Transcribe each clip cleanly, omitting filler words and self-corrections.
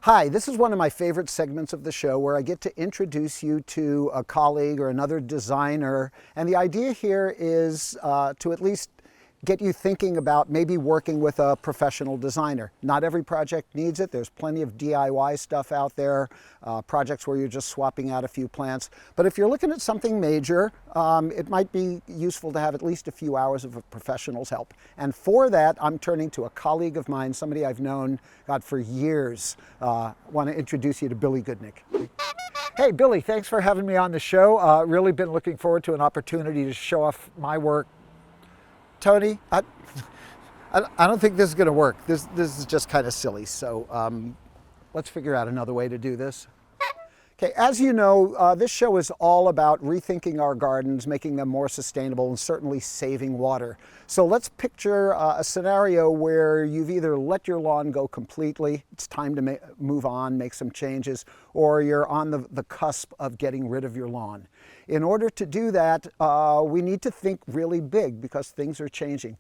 Hi, this is one of my favorite segments of the show where I get to introduce you to a colleague or another designer. And the idea here is to at least get you thinking about maybe working with a professional designer. Not every project needs it. There's plenty of DIY stuff out there, projects where you're just swapping out a few plants. But if you're looking at something major, it might be useful to have at least a few hours of a professional's help. And for that, I'm turning to a colleague of mine, somebody I've known, God, for years. Want to introduce you to Billy Goodnick. Hey, Billy, thanks for having me on the show. Really been looking forward to an opportunity to show off my work. Tony, I don't think this is going to work. This is just kind of silly. So let's figure out another way to do this. Okay, as you know, this show is all about rethinking our gardens, making them more sustainable, and certainly saving water. So let's picture a scenario where you've either let your lawn go completely, it's time to move on, make some changes, or you're on the cusp of getting rid of your lawn. In order to do that, we need to think really big because things are changing.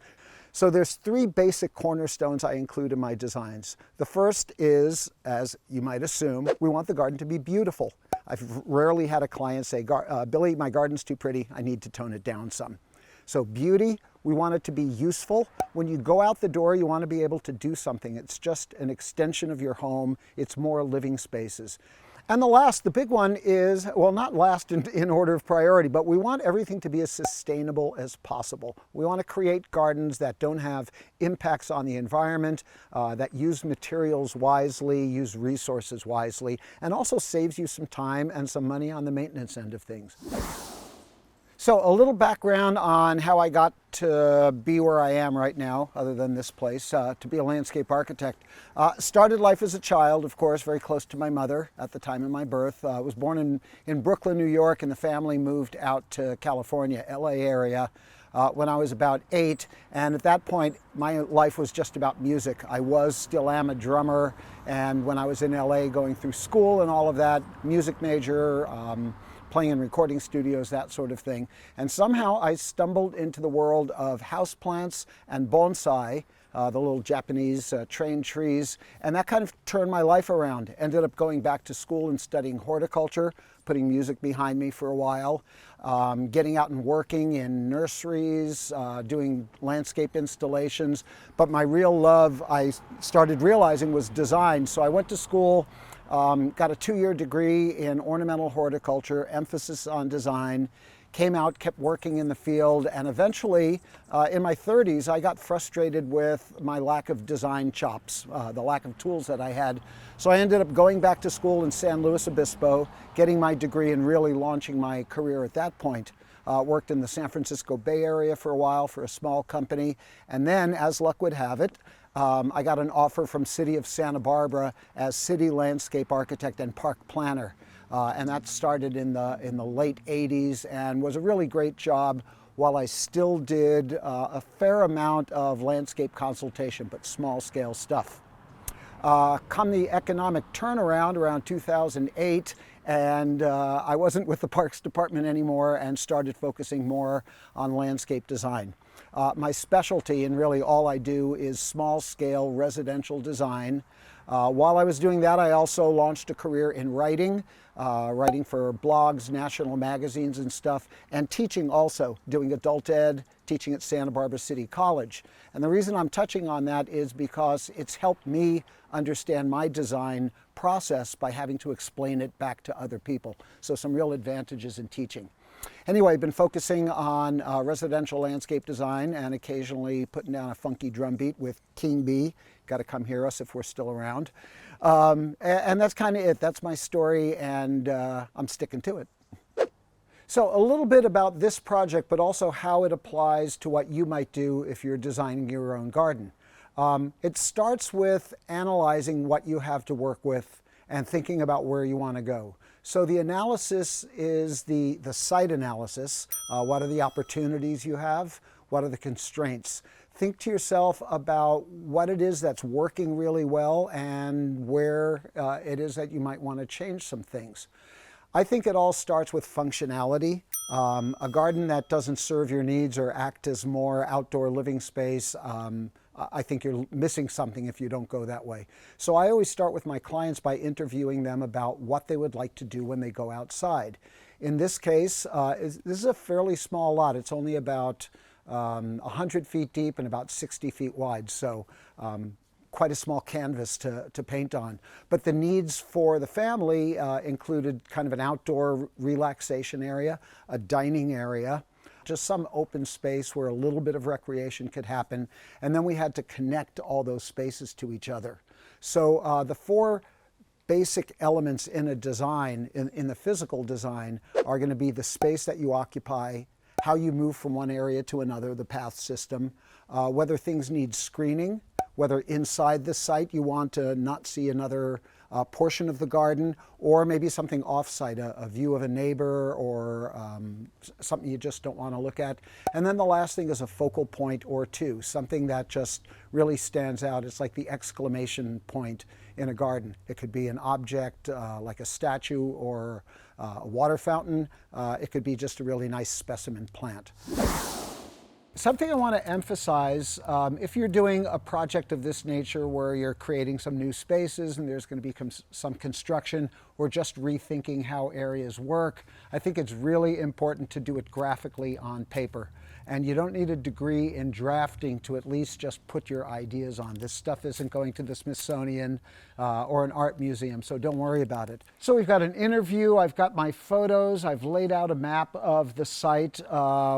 So there's three basic cornerstones I include in my designs. The first is, as you might assume, we want the garden to be beautiful. I've rarely had a client say, Billy, my garden's too pretty, I need to tone it down some. So beauty, we want it to be useful. When you go out the door, you want to be able to do something. It's just an extension of your home. It's more living spaces. And the big one is, well, not last in order of priority, but we want everything to be as sustainable as possible. We want to create gardens that don't have impacts on the environment, that use materials wisely, use resources wisely, and also saves you some time and some money on the maintenance end of things. So a little background on how I got to be where I am right now, other than this place, to be a landscape architect. Started life as a child, of course, very close to my mother at the time of my birth. I was born in Brooklyn, New York, and the family moved out to California, LA area, when I was about 8. And at that point, my life was just about music. I still am a drummer, and when I was in LA going through school and all of that, music major, playing in recording studios, that sort of thing. And somehow I stumbled into the world of houseplants and bonsai, the little Japanese trained trees, and that kind of turned my life around. Ended up going back to school and studying horticulture, putting music behind me for a while, getting out and working in nurseries, doing landscape installations. But my real love, I started realizing, was design. So I went to school, got a 2-year degree in ornamental horticulture, emphasis on design, came out, kept working in the field, and eventually, in my 30s, I got frustrated with my lack of design chops, the lack of tools that I had. So I ended up going back to school in San Luis Obispo, getting my degree and really launching my career at that point. Worked in the San Francisco Bay Area for a while for a small company, and then, as luck would have it, I got an offer from City of Santa Barbara as city landscape architect and park planner. And that started in the late 80s and was a really great job while I still did a fair amount of landscape consultation, but small scale stuff. Come the economic turnaround around 2008, and I wasn't with the Parks Department anymore and started focusing more on landscape design. My specialty, and really all I do, is small scale residential design. While I was doing that, I also launched a career in writing, writing for blogs, national magazines and stuff, and teaching also, doing adult ed, teaching at Santa Barbara City College. And the reason I'm touching on that is because it's helped me understand my design process by having to explain it back to other people. So some real advantages in teaching. Anyway, I've been focusing on residential landscape design and occasionally putting down a funky drum beat with King Bee. Got to come hear us if we're still around. And that's kind of it. That's my story, and I'm sticking to it. So a little bit about this project, but also how it applies to what you might do if you're designing your own garden. It starts with analyzing what you have to work with and thinking about where you want to go. So the analysis is the site analysis. What are the opportunities you have? What are the constraints? Think to yourself about what it is that's working really well and where it is that you might want to change some things. I think it all starts with functionality. A garden that doesn't serve your needs or act as more outdoor living space, I think you're missing something if you don't go that way. So I always start with my clients by interviewing them about what they would like to do when they go outside. In this case, this is a fairly small lot. It's only about 100 feet deep and about 60 feet wide, so quite a small canvas to paint on. But the needs for the family included kind of an outdoor relaxation area, a dining area, just some open space where a little bit of recreation could happen. And then we had to connect all those spaces to each other. So the four basic elements in a design, in the physical design, are going to be the space that you occupy, how you move from one area to another, the path system, whether things need screening, whether inside the site you want to not see another portion of the garden, or maybe something off-site, a view of a neighbor or something you just don't want to look at. And then the last thing is a focal point or two, something that just really stands out. It's like the exclamation point in a garden. It could be an object like a statue or a water fountain. It could be just a really nice specimen plant. Something I want to emphasize, if you're doing a project of this nature where you're creating some new spaces and there's going to be some construction or just rethinking how areas work, I think it's really important to do it graphically on paper. And you don't need a degree in drafting to at least just put your ideas on. This stuff isn't going to the Smithsonian or an art museum, so don't worry about it. So we've got an interview, I've got my photos, I've laid out a map of the site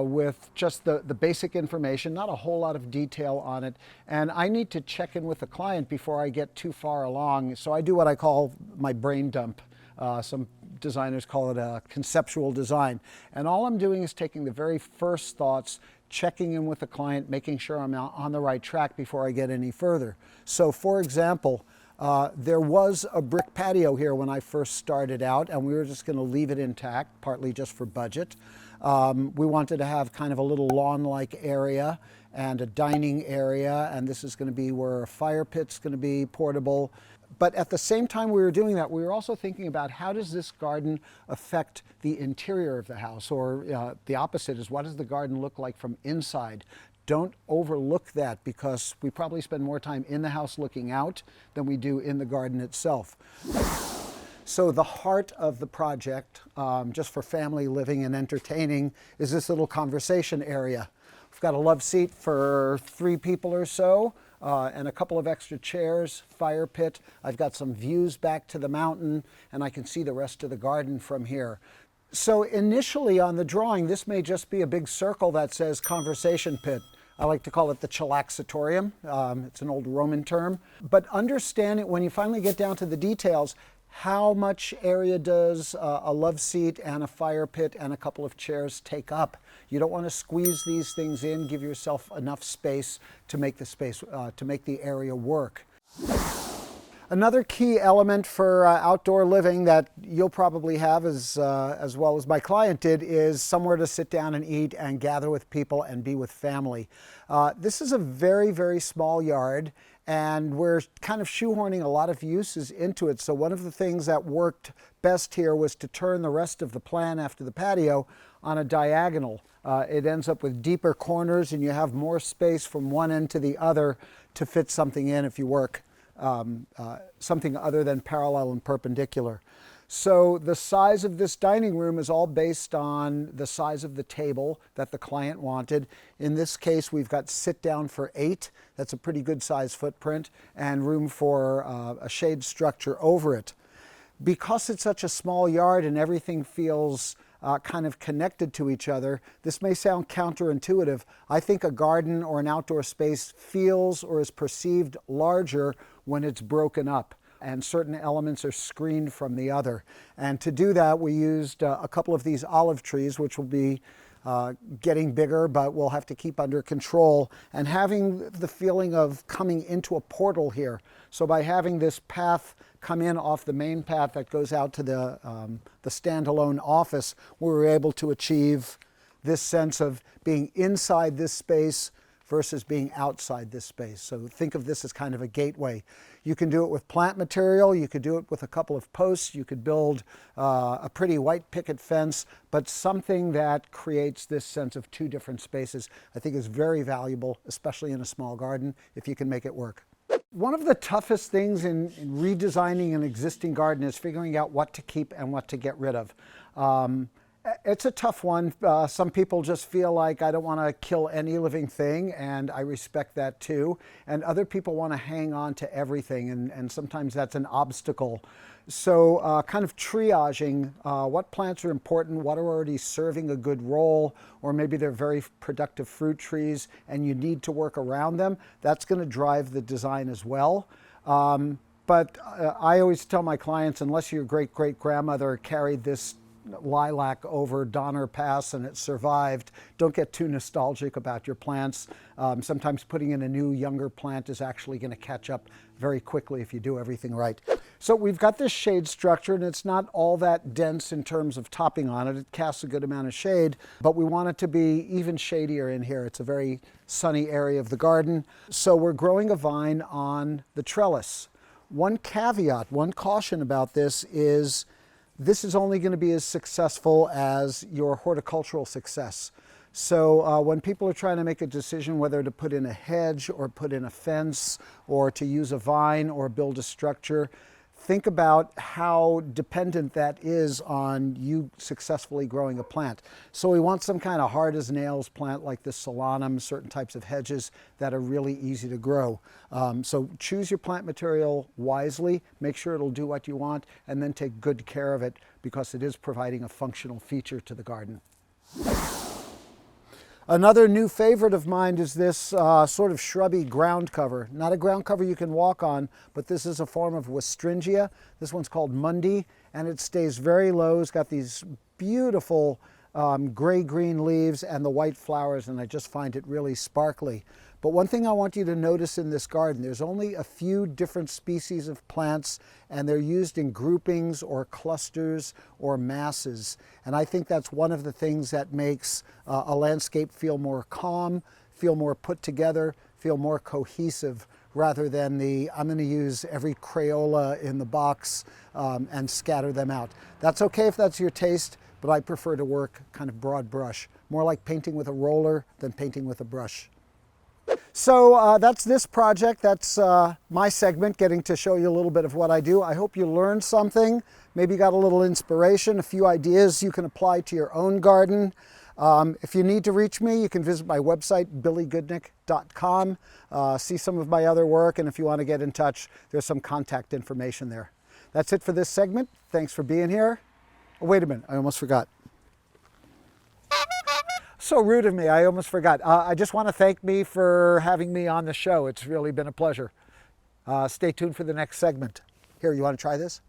with just the basic information, not a whole lot of detail on it. And I need to check in with the client before I get too far along. So I do what I call my brain dump. Some designers call it a conceptual design. And all I'm doing is taking the very first thoughts, checking in with the client, making sure I'm on the right track before I get any further. So for example, there was a brick patio here when I first started out, and we were just going to leave it intact, partly just for budget. We wanted to have kind of a little lawn-like area and a dining area, and this is going to be where a fire pit's going to be portable. But at the same time we were doing that, we were also thinking about how does this garden affect the interior of the house, or the opposite is what does the garden look like from inside? Don't overlook that, because we probably spend more time in the house looking out than we do in the garden itself. So the heart of the project, just for family living and entertaining, is this little conversation area. We've got a love seat for 3 people or so, and a couple of extra chairs, fire pit. I've got some views back to the mountain, and I can see the rest of the garden from here. So initially on the drawing, this may just be a big circle that says conversation pit. I like to call it the chilaxatorium. It's an old Roman term. But understand it when you finally get down to the details. How much area does a love seat and a fire pit and a couple of chairs take up? You don't want to squeeze these things in. Give yourself enough space to make the area work. Another key element for outdoor living that you'll probably have as well as my client did is somewhere to sit down and eat and gather with people and be with family. This is a very, very small yard, and we're kind of shoehorning a lot of uses into it. So one of the things that worked best here was to turn the rest of the plan after the patio on a diagonal. It ends up with deeper corners, and you have more space from one end to the other to fit something in if you work something other than parallel and perpendicular. So the size of this dining room is all based on the size of the table that the client wanted. In this case, we've got sit down for 8. That's a pretty good size footprint, and room for a shade structure over it. Because it's such a small yard and everything feels kind of connected to each other, this may sound counterintuitive. I think a garden or an outdoor space feels or is perceived larger when it's broken up and certain elements are screened from the other. And to do that, we used a couple of these olive trees, which will be getting bigger, but we'll have to keep under control, and having the feeling of coming into a portal here. So by having this path come in off the main path that goes out to the standalone office, we were able to achieve this sense of being inside this space versus being outside this space. So think of this as kind of a gateway. You can do it with plant material, you could do it with a couple of posts, you could build a pretty white picket fence, but something that creates this sense of two different spaces I think is very valuable, especially in a small garden, if you can make it work. One of the toughest things in redesigning an existing garden is figuring out what to keep and what to get rid of. It's a tough one. Some people just feel like I don't want to kill any living thing, and I respect that too. And other people want to hang on to everything, and sometimes that's an obstacle. So kind of triaging what plants are important, what are already serving a good role, or maybe they're very productive fruit trees and you need to work around them. That's going to drive the design as well. But I always tell my clients, unless your great-great-grandmother carried this lilac over Donner Pass and it survived, don't get too nostalgic about your plants. Sometimes putting in a new, younger plant is actually going to catch up very quickly if you do everything right. So we've got this shade structure, and it's not all that dense in terms of topping on it. It casts a good amount of shade, but we want it to be even shadier in here. It's a very sunny area of the garden. So we're growing a vine on the trellis. One caveat, one caution about this is only going to be as successful as your horticultural success. So when people are trying to make a decision whether to put in a hedge or put in a fence or to use a vine or build a structure, think about how dependent that is on you successfully growing a plant. So we want some kind of hard as nails plant like this solanum, certain types of hedges that are really easy to grow. So choose your plant material wisely, make sure it'll do what you want, and then take good care of it because it is providing a functional feature to the garden. Another new favorite of mine is this sort of shrubby ground cover. Not a ground cover you can walk on, but this is a form of Westringia. This one's called Mundi, and it stays very low. It's got these beautiful gray-green leaves and the white flowers, and I just find it really sparkly. But one thing I want you to notice in this garden, there's only a few different species of plants, and they're used in groupings or clusters or masses. And I think that's one of the things that makes a landscape feel more calm, feel more put together, feel more cohesive, rather than I'm going to use every Crayola in the box and scatter them out. That's okay if that's your taste, but I prefer to work kind of broad brush, more like painting with a roller than painting with a brush. So that's this project. That's my segment, getting to show you a little bit of what I do. I hope you learned something, maybe got a little inspiration, a few ideas you can apply to your own garden. If you need to reach me, you can visit my website, billygoodnick.com, see some of my other work, and if you want to get in touch, there's some contact information there. That's it for this segment. Thanks for being here. Oh, wait a minute, I almost forgot. So rude of me, I almost forgot. I just want to thank me for having me on the show. It's really been a pleasure. Stay tuned for the next segment. Here, you want to try this?